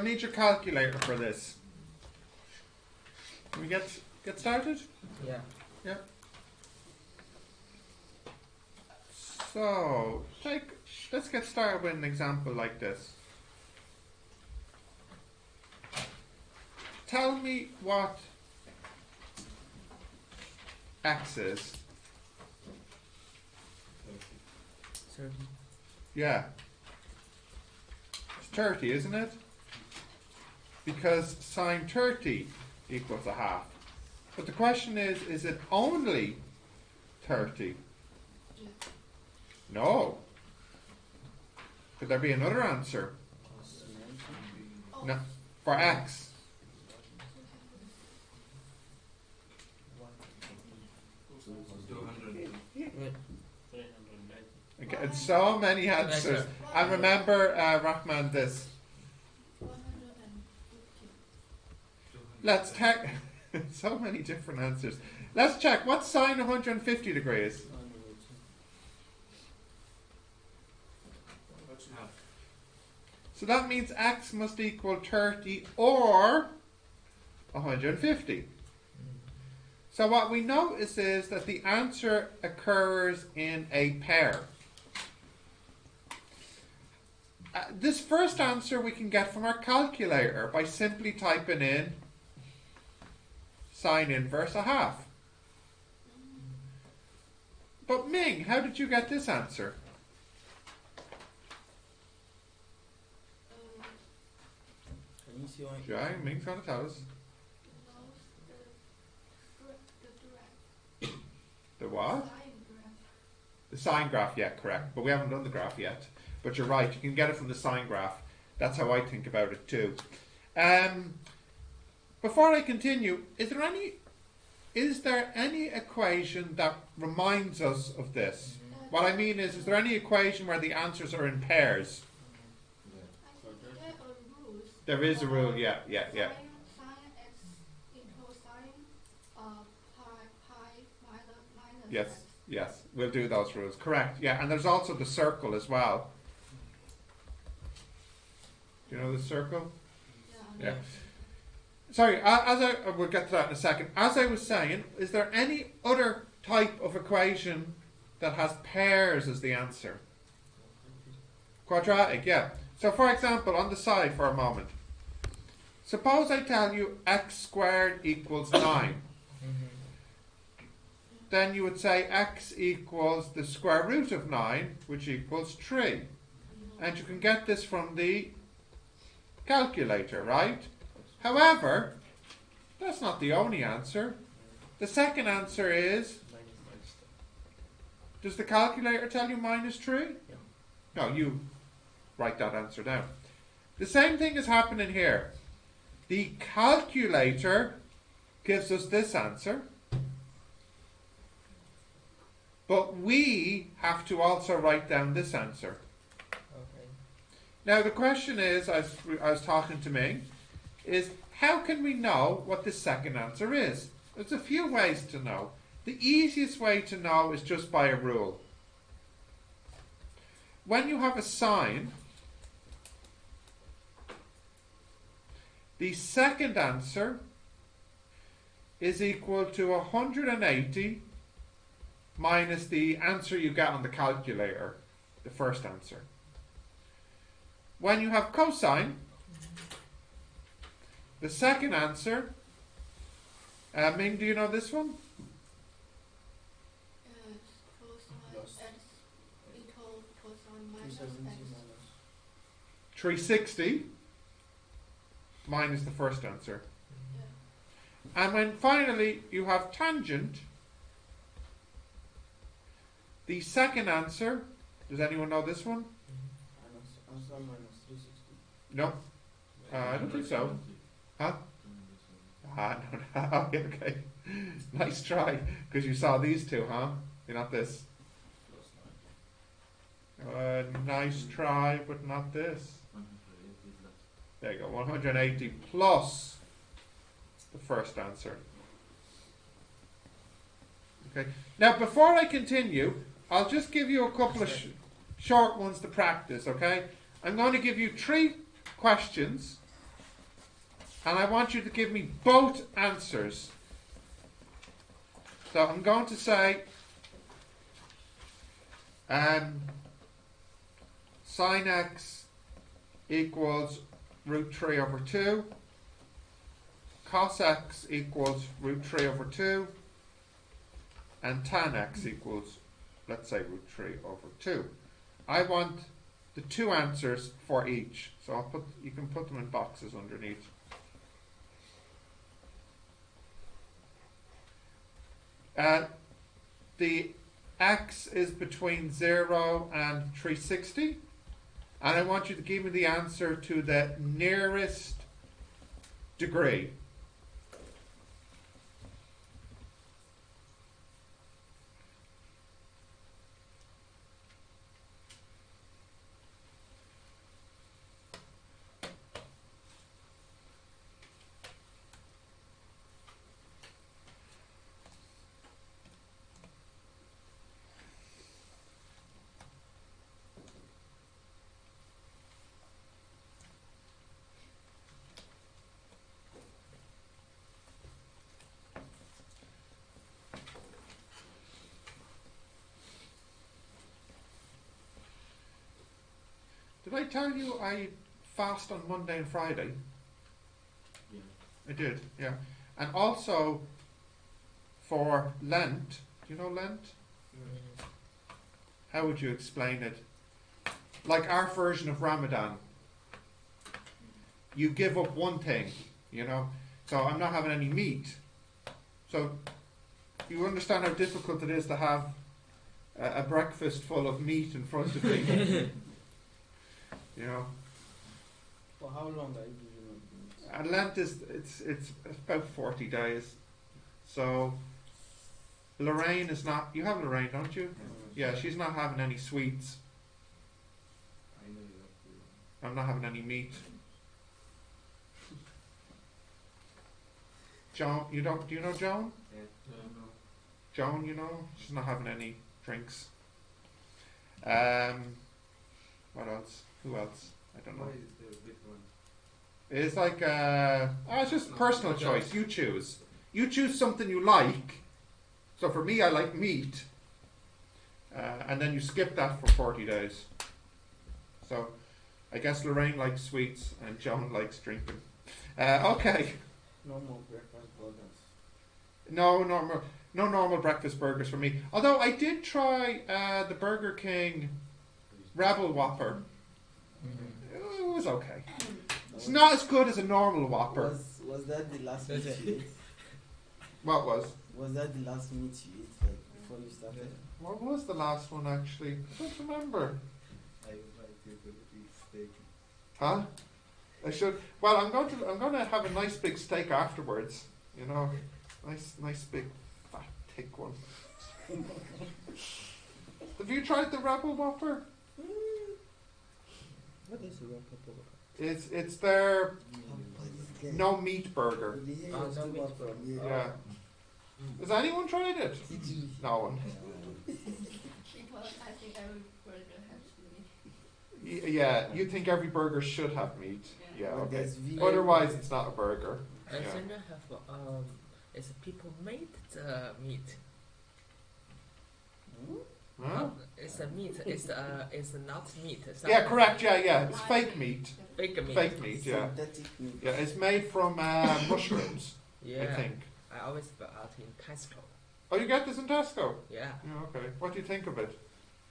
need your calculator for this. Can we get started? Yeah. Yeah. So let's get started with an example like this. Tell me what x is. 30. Yeah. It's 30, isn't it? Because sine 30 equals a half. But the question is it only 30? No. Could there be another answer? No. For x. Okay, and so many answers. And remember, Rahman, this. Let's check. So many different answers. Let's check. What's sine 150 degrees? So that means x must equal 30 or 150. So what we notice is that the answer occurs in a pair. This first answer we can get from our calculator by simply typing in sine inverse a half. But Ming, how did you get this answer? Yeah, Ming's going to tell us. The what? The sine graph, yeah, correct. But we haven't done the graph yet. But you're right, you can get it from the sine graph. That's how I think about it too. Before I continue, is there any equation that reminds us of this? What I mean is there any equation where the answers are in pairs? There is a rule, yeah. Sine x equals sine pi minus Yes, we'll do those rules. Correct, yeah. And there's also the circle as well. Do you know the circle? Yeah. Sorry, we'll get to that in a second. As I was saying, is there any other type of equation that has pairs as the answer? Quadratic, yeah. So for example, on the side for a moment, suppose I tell you x squared equals 9. Then you would say x equals the square root of 9, which equals 3. And you can get this from the calculator, right? However, that's not the only answer. The second answer is, does the calculator tell you minus 3? No, you write that answer down. The same thing is happening here. The calculator gives us this answer, but we have to also write down this answer. Okay. Now the question is, I was talking to Ming, is how can we know what the second answer is? There's a few ways to know. The easiest way to know is just by a rule. When you have a sine, the second answer is equal to 180 minus the answer you get on the calculator, the first answer. When you have cosine, the second answer, Ming, do you know this one? cosine x equals cosine minus x. 360 minus the first answer. Yeah. And when finally you have tangent, the second answer, does anyone know this one? No? I don't think so. Huh? No. Okay. Nice try, because you saw these two, huh? You're not this. Nice try, but not this. There you go, 180 plus the first answer. Okay. Now, before I continue, I'll just give you a couple of short ones to practice, okay? I'm going to give you 3 questions, And I want you to give me both answers. So I'm going to say sine x equals root 3 over 2. Cos x equals root 3 over 2. And tan x equals, let's say, root 3 over 2. I want the two answers for each. So you can put them in boxes underneath. The x is between 0 and 360. And I want you to give me the answer to the nearest degree. Did I tell you I fast on Monday and Friday? Yeah. I did, yeah. And also for Lent, do you know Lent? How would you explain it? Like our version of Ramadan. You give up one thing, you know. So I'm not having any meat. So you understand how difficult it is to have a breakfast full of meat in front of me. You know. For how long are you doing it? And Lent is it's about 40 days. So Lorraine is not. You have Lorraine, don't you? Yeah, she's not having any sweets. I know you have to. I'm not having any meat. Joan, you don't? Do you know Joan? Yeah. No. Joan, you know, she's not having any drinks. What else? Who else? I don't know. Why is there a difference? It's like it's just No, personal no choice. doubt. You choose. You choose something you like. So for me, I like meat, and then you skip that for 40 days. So I guess Lorraine likes sweets and Joan likes drinking. Okay. No more breakfast burgers. No normal breakfast burgers for me. Although I did try the Burger King Rebel Whopper. It was okay. It's not as good as a normal Whopper. Was that the last meat That's you ate? What was? Was that the last meat you ate, like before you started? What was the last one actually? I don't remember. I would like to eat steak. Huh? I should. Well, I'm going to have a nice big steak afterwards. You know, nice big fat thick one. Have you tried the Rebel Whopper? What is a Whopper burger? It's their no meat burger. The hair Oh, was no too meat much from here. Yeah. Has anyone tried it? No one. Because I think every burger has meat. Yeah, you think every burger should have meat. Yeah, But okay. there's vegan- Otherwise, it's not a burger. I Yeah. think I have is people made the meat. Huh? It's a meat. It's not meat. It's Yeah, not correct. Yeah. It's fake meat. Fake meat. Fake meat. Yeah. Synthetic meat. Yeah, it's made from mushrooms. Yeah. I think. I always buy out in Tesco. Oh, you get this in Tesco? Yeah. Yeah, okay. What do you think of it?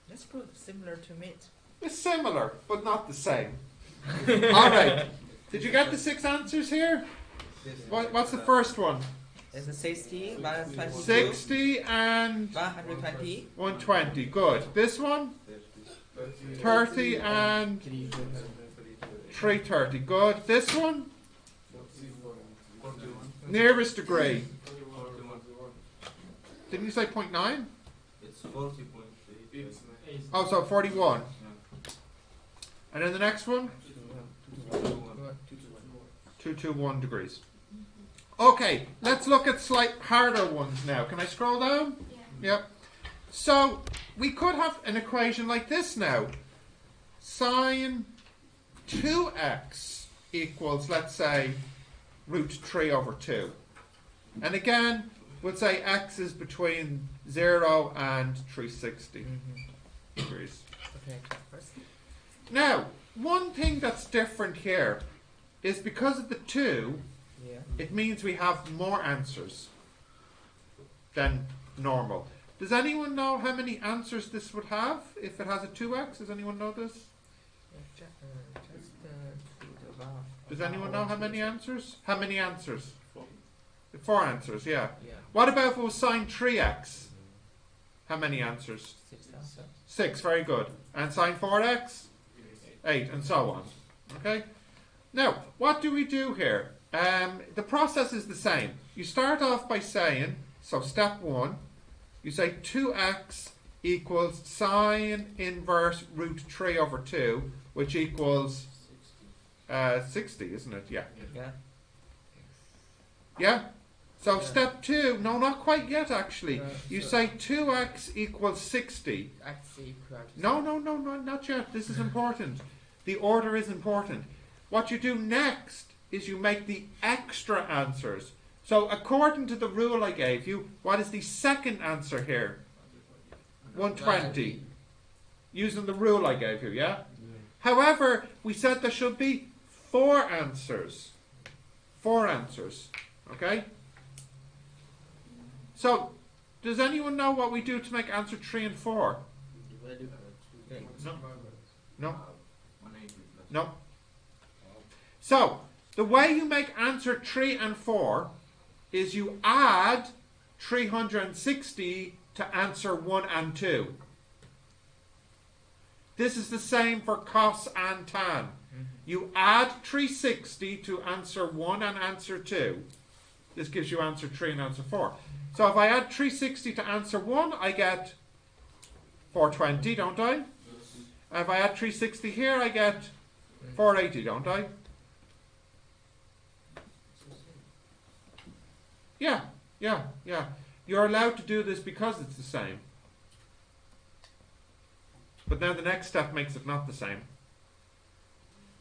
That's good. Similar to meat. It's similar, but not the same. All right. Did you get the 6 answers here? What's the first one? It's a 60, 122, 60 and 120. 120. Good. This one? 30 and 330. Good. This one? Nearest degree. Didn't you say 0.9? It's 40.8. Oh, so 41. And then the next one? 221 degrees. Okay, let's look at slight harder ones now. Can I scroll down? Yeah. Yep. So we could have an equation like this now. Sine 2x equals, let's say, root 3 over 2. And again, we'll say x is between 0 and 360 degrees. Okay, first. Now, one thing that's different here is because of the 2, Yeah. it means we have more answers than normal. Does anyone know how many answers this would have if it has a 2x? Does anyone know this? Just to the above. Does anyone know how many answers? How many answers? 4 answers, yeah. Yeah. What about if it was sine 3x? How many answers? 6 answers. 6, very good. And sine 4x? 8, and so on. Okay? Now, what do we do here? The process is the same. You start off by saying, so step 1, you say 2x equals sine inverse root 3 over 2, which equals 60, isn't it? Yeah. Yeah. Yeah? So Yeah. step 2, no, not quite yet actually. Yeah, You so- say 2x equals 60. X equals. No, not yet. This is important. The order is important. What you do next is you make the extra answers. So according to the rule I gave you, what is the second answer here? 120. Using the rule I gave you, yeah? However, we said there should be 4 answers. 4 answers. Okay? So, does anyone know what we do to make answer 3 and 4? Divided by 2. No. No? No. So, the way you make answer 3 and 4 is you add 360 to answer 1 and 2. This is the same for cos and tan. You add 360 to answer 1 and answer 2. This gives you answer 3 and answer 4. So if I add 360 to answer 1, I get 420, don't I? And if I add 360 here, I get 480, don't I? Yeah. You're allowed to do this because it's the same. But now the next step makes it not the same.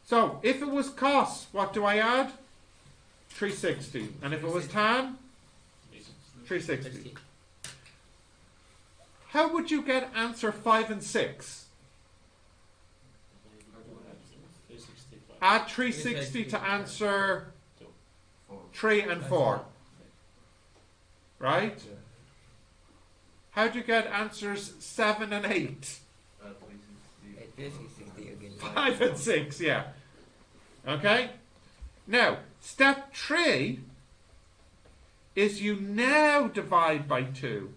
So, if it was cos, what do I add? 360. And if it was tan? 360. How would you get answer 5 and 6? Add 360 to answer 3 and 4. Right? How do you get answers 7 and 8? 60 again. 5 and 6, yeah. Okay? Now, step 3 is you now divide by 2.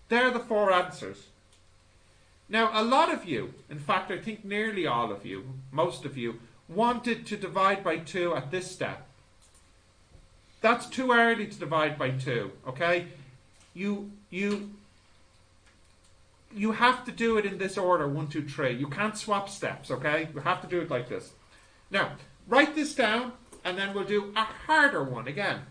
They're the 4 answers. Now, a lot of you, in fact, I think nearly all of you, most of you, wanted to divide by 2 at this step. That's too early to divide by 2, okay? You have to do it in this order, 1, 2, 3. You can't swap steps, okay? You have to do it like this. Now, write this down, and then we'll do a harder one again.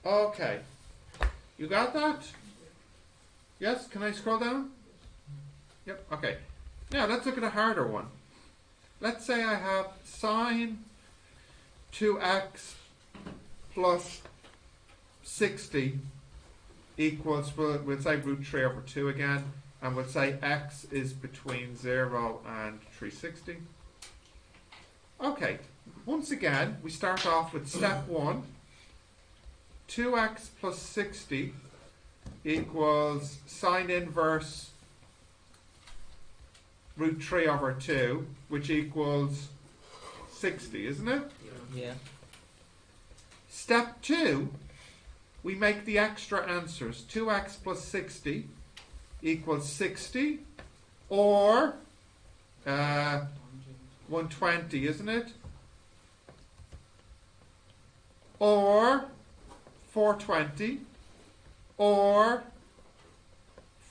Okay. You got that? Yes? Can I scroll down? Yep, okay. Now let's look at a harder one. Let's say I have sine 2x plus 60 equals, we'll say root 3 over 2 again, and we'll say x is between 0 and 360. Okay, once again, we start off with step 1. 2x plus 60 equals sine inverse root 3 over 2, which equals 60, isn't it? Yeah. Step 2, we make the extra answers. 2x plus 60 equals 60, or 120, isn't it? Or 420, or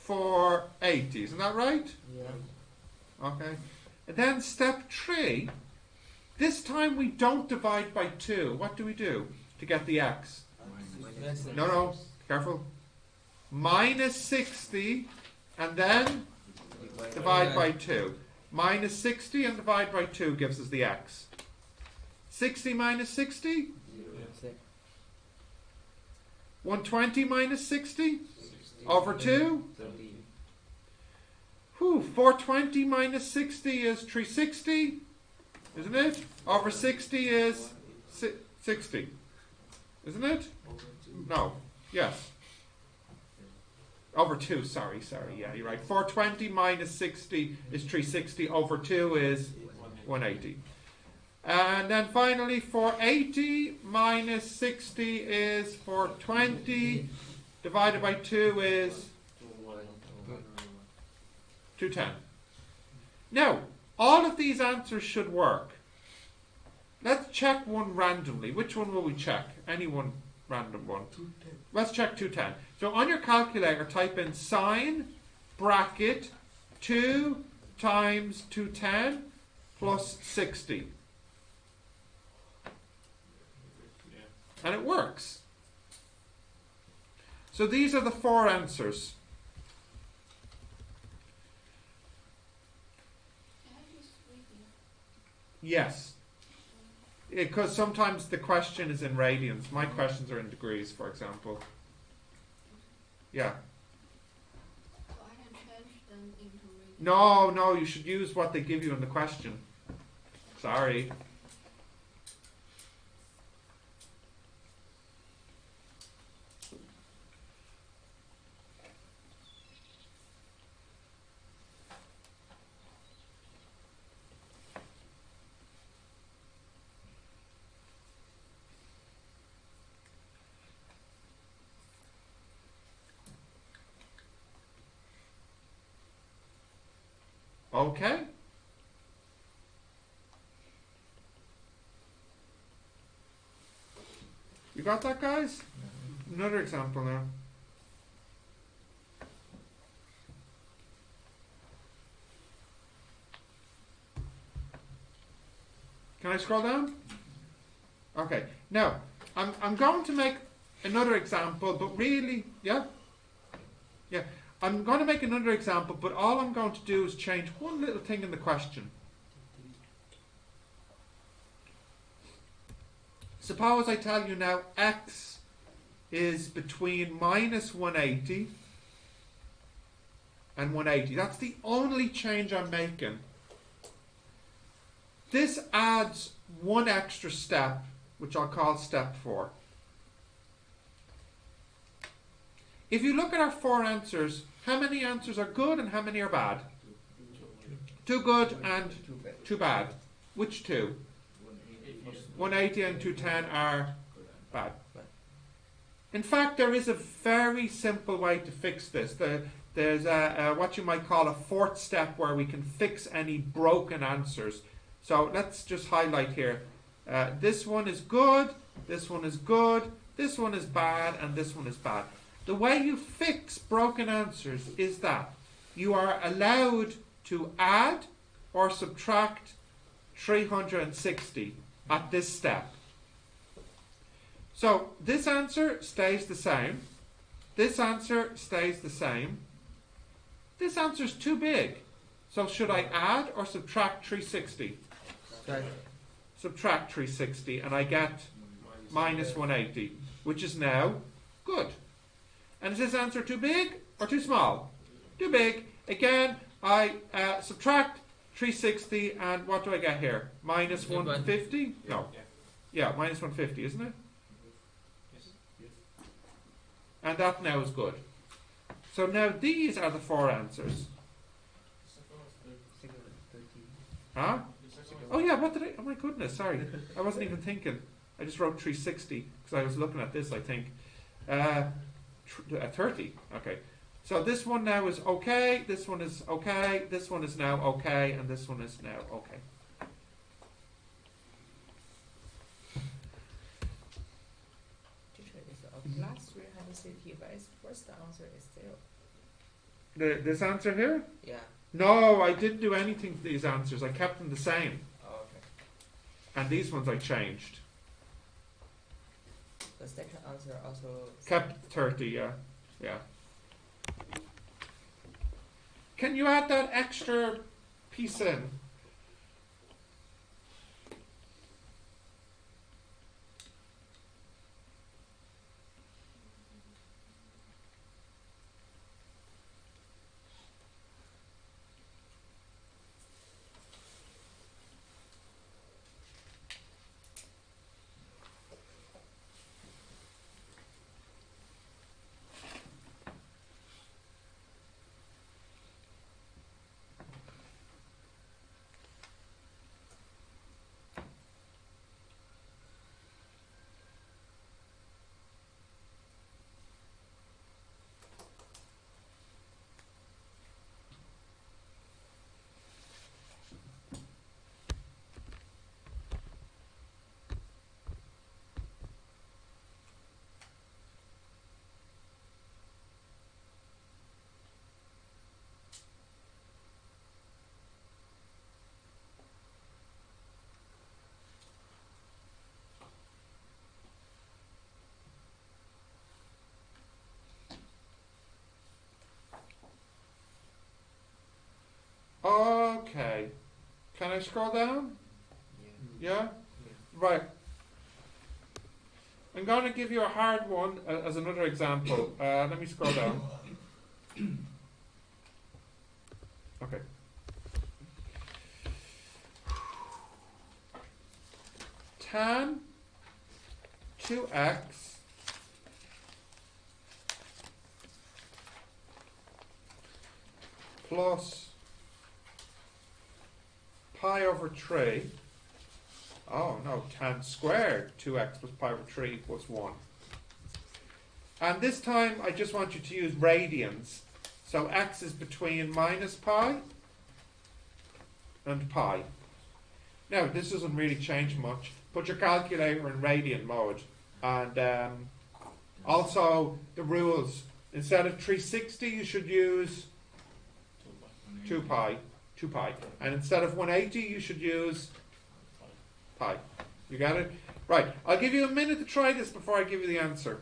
480, isn't that right? Yeah. Okay. And then step 3, this time we don't divide by 2. What do we do to get the x? No, careful. Minus 60 and then divide by 2. Minus 60 and divide by 2 gives us the x. 60 minus 60? 120 minus 60? Over 2? 420 minus 60 is 360, isn't it? Over 60 is 60, isn't it? No, yes. Over 2, sorry, yeah, you're right. 420 minus 60 is 360, over 2 is 180. And then finally, 480 minus 60 is 420, divided by 2 is 210. Now, all of these answers should work. Let's check one randomly. Which one will we check? Any one random one. 210. Let's check 210. So on your calculator, type in sine bracket 2 times 210 plus 60. And it works. So these are the 4 answers. Can I just read it? Yes. Because sometimes the question is in radians. My questions are in degrees, for example. Yeah. So I can change them into radians. No, you should use what they give you in the question. Sorry. Okay. You got that, guys? Another example now. Can I scroll down? Okay. Now, I'm going to make another example, but really, yeah? Yeah. I'm going to make another example, but all I'm going to do is change one little thing in the question. Suppose I tell you now x is between minus 180 and 180. That's the only change I'm making. This adds one extra step, which I'll call step 4. If you look at our 4 answers, how many answers are good and how many are bad? 2 good and 2 bad. Which 2? 180 and 210 are bad. In fact, there is a very simple way to fix this. There's what you might call a 4th step where we can fix any broken answers. So let's just highlight here. This one is good, this one is good, this one is bad, and this one is bad. The way you fix broken answers is that you are allowed to add or subtract 360 at this step. So this answer stays the same. This answer stays the same. This answer is too big. So should I add or subtract 360? Subtract 360 and I get minus 180, which is now good. And is this answer too big or too small? Too big. Again, I subtract 360, and what do I get here? Minus 150? No. Yeah, minus 150, isn't it? And that now is good. So now these are the 4 answers. Huh? Oh yeah, what did I? Oh my goodness, sorry. I wasn't even thinking. I just wrote 360 because I was looking at this, I think. 30. Okay. So this one now is okay, this one is okay, this one is now okay, and this one is now okay. Teacher, is last 360, but it's first answer is 0. This answer here? Yeah. No, I didn't do anything to these answers. I kept them the same. Oh, okay. And these ones I changed. The second answer also Kept 30, yeah. Yeah. Can you add that extra piece in? Okay. Can I scroll down? Yeah? Right. I'm going to give you a hard one as another example. Let me scroll down. Okay. Tan 2x plus pi over 3. Oh no, tan squared 2x plus pi over 3 equals 1. And this time I just want you to use radians. So x is between minus pi and pi. Now this doesn't really change much. Put your calculator in radian mode. And also the rules. Instead of 360 you should use 2 pi. 2 pi. And instead of 180 you should use pi. You got it? Right. I'll give you a minute to try this before I give you the answer.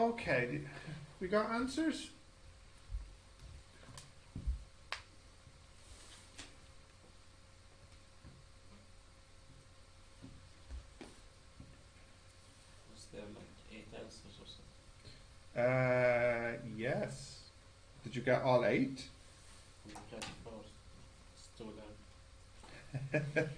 Okay, we got answers? Was there like 8 answers or something? Yes. Did you get all 8? From the 24 still there.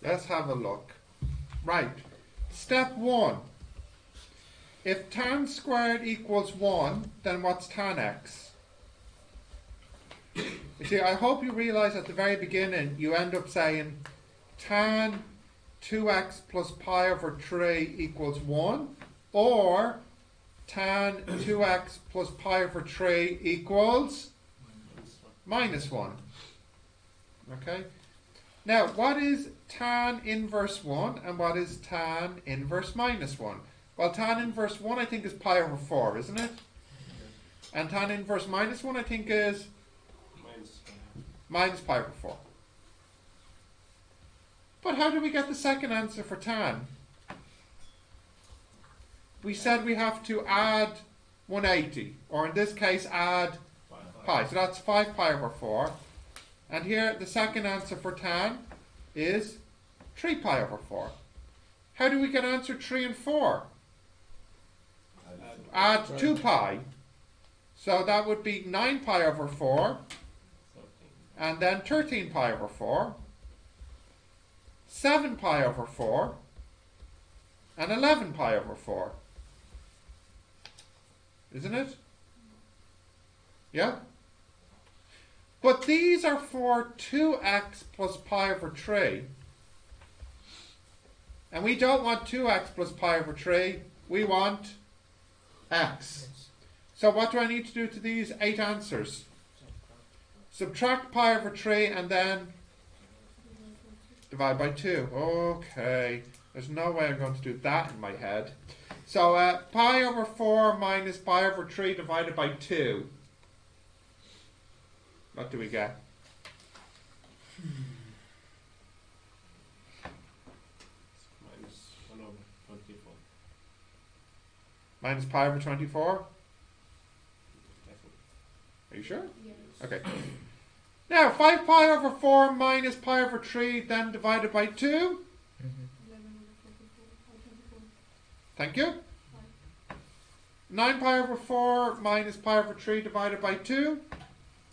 Let's have a look. Right. Step 1. If tan squared equals 1, then what's tan x? You see, I hope you realise at the very beginning you end up saying tan 2x plus pi over 3 equals 1, or tan 2x plus pi over 3 equals minus 1. Okay? Now, what is tan inverse 1 and what is tan inverse minus 1? Well, tan inverse 1 I think is pi over 4, isn't it? And tan inverse minus 1 I think is minus pi over 4. But how do we get the second answer for tan? We said we have to add 180, or in this case add pi. So that's 5 pi over 4. And here the second answer for tan is 3 pi over 4. How do we get answer 3 and 4? Add 2 pi. So that would be 9 pi over 4. And then 13 pi over 4. 7 pi over 4. And 11 pi over 4. Isn't it? Yeah? But these are for 2x plus pi over 3. And we don't want 2x plus pi over 3. We want x. So what do I need to do to these 8 answers? Subtract pi over 3 and then divide by 2. Okay. There's no way I'm going to do that in my head. So pi over 4 minus pi over 3 divided by 2. What do we get? Minus 1 over 24. Minus pi over 24? Definitely. Are you sure? Yes. Okay. Now, 5 pi over 4 minus pi over 3, then divided by 2. 11 over 24. Thank you. 9 pi over 4 minus pi over 3 divided by 2.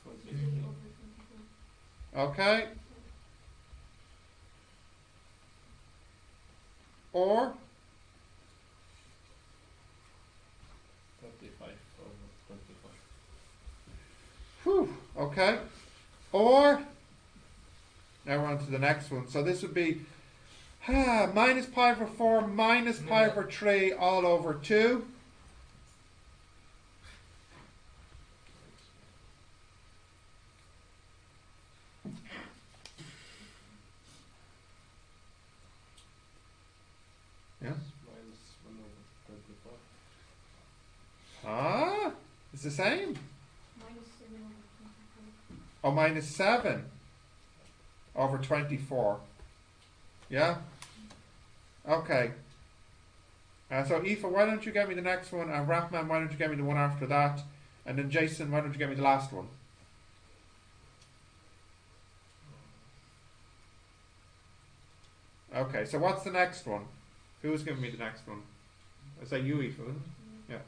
23. Okay. Or 35 over 24. whew, okay. Or now we're on to the next one. So this would be minus pi over 4 minus pi over 3 all over 2. Yeah. Minus 1 over 24. It's the same. Minus 7 over 24. Oh, minus 7 over 24. Yeah? Okay. So Aoife, why don't you get me the next one, and Rahman, why don't you get me the one after that, and then Jason, why don't you get me the last one? Okay, so what's the next one? Who's giving me the next one? I say you, Aoife, isn't it? Yeah.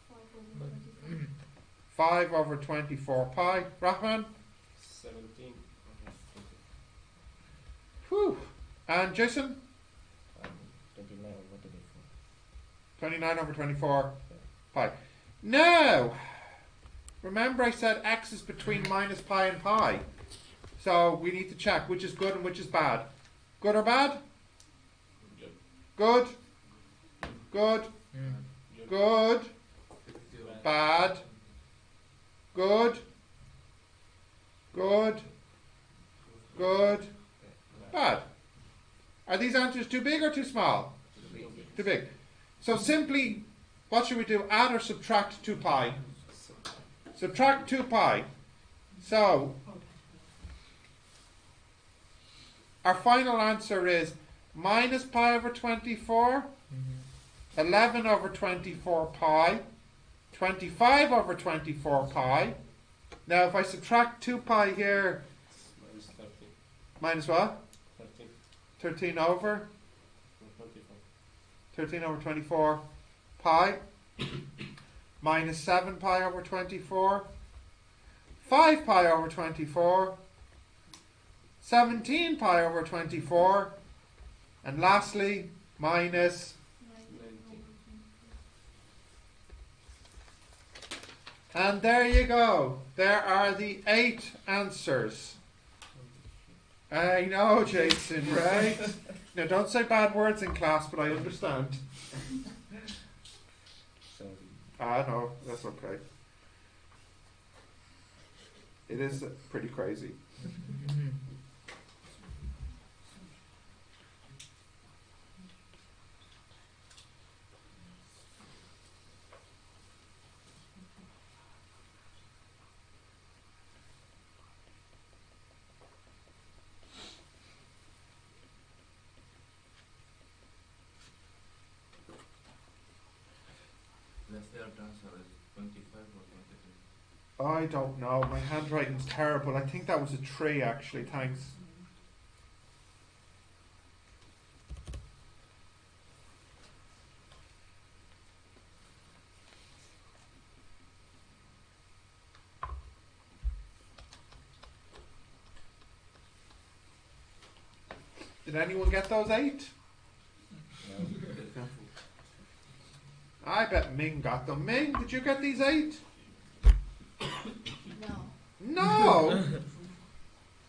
5 over 24. 5 over 24 pi. Rahman? 17 over 20. Whew. And Jason? 29 over 24. 29 over 24 pi. Now, remember I said x is between minus pi and pi. So we need to check which is good and which is bad. Good or bad? Good. Good? Good? Good. good, bad, good, good, good, bad. Are these answers too big or too small? Too big. So simply, what should we do? Add or subtract 2 pi? Subtract 2 pi. So, our final answer is minus pi over 24, 11 over 24 pi, 25 over 24 pi. Now if I subtract 2 pi here, Minus 30. minus what? 13. 13 over? 24. 13 over 24 pi, minus 7 pi over 24, 5 pi over 24, 17 pi over 24, and lastly, minus 19. And there you go. There are the 8 answers. I know, Jason, right? Now, don't say bad words in class, but I understand. Sorry. No, that's okay. It is pretty crazy. The third answer is 25 or 23. I don't know. My handwriting's terrible. I think that was a 3, actually. Thanks. Did anyone get those 8? No. I bet Ming got them. Ming, did you get these 8? No, No!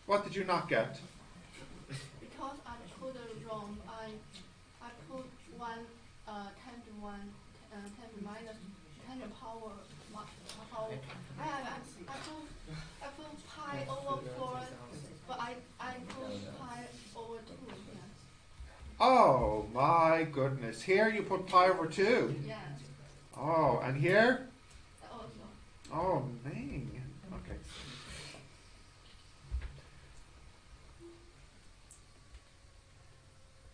What did you not get? because I put it wrong. I put 1 10 to 1 10 to minus 10 to power power. I put pi over 4, but I put pi over 2. Yes. Oh my goodness. Here you put pi over 2. Yes. Oh, and here? Also. Oh, Ming. Okay.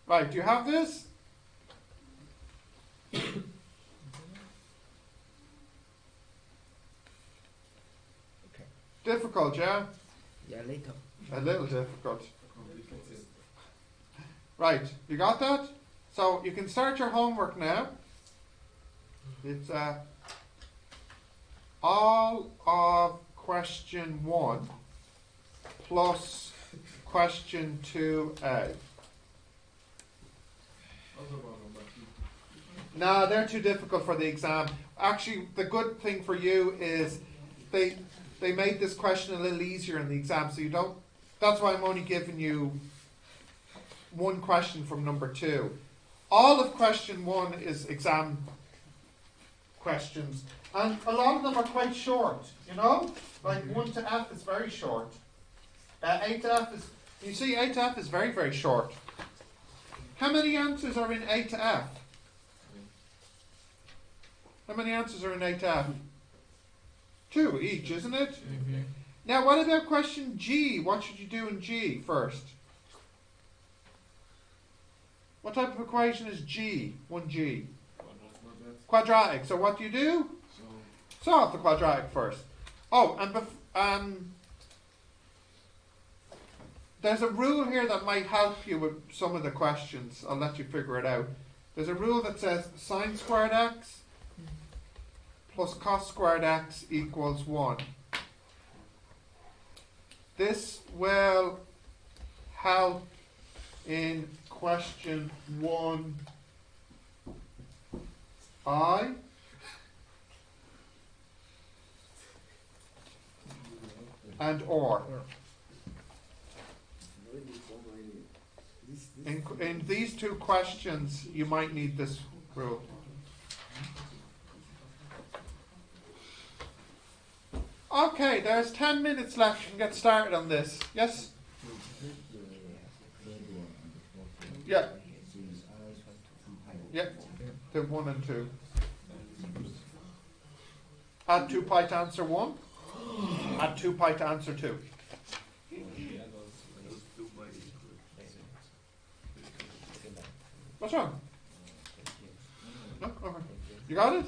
Right, do you have this? Difficult, yeah? Yeah, little. A little difficult. Right, you got that? So you can start your homework now. It's all of question 1 plus question 2a. No, they're too difficult for the exam. Actually, the good thing for you is they made this question a little easier in the exam, so you don't. That's why I'm only giving you 1 question from number 2. All of question 1 is exam questions, and a lot of them are quite short. You know, like 1 to F is very short. 8 to F is. You see, 8 to F is very, very short. How many answers are in 8 to F? How many answers are in 8 to F? 2 each, isn't it? Mm-hmm. Now, what about question G? What should you do in G first? What type of equation is G? 1G? Quadratic. So what do you do? Solve the quadratic first. Oh, and there's a rule here that might help you with some of the questions. I'll let you figure it out. There's a rule that says sine squared x plus cos squared x equals 1. This will help in question 1I. And or. In these 2 questions, you might need this rule. Okay, there's 10 minutes left. You can get started on this. Yes? Yeah. Yeah. To 1 and 2. Add 2 pi to answer 1. Add 2 pi to answer 2. What's wrong? No? Okay. You got it?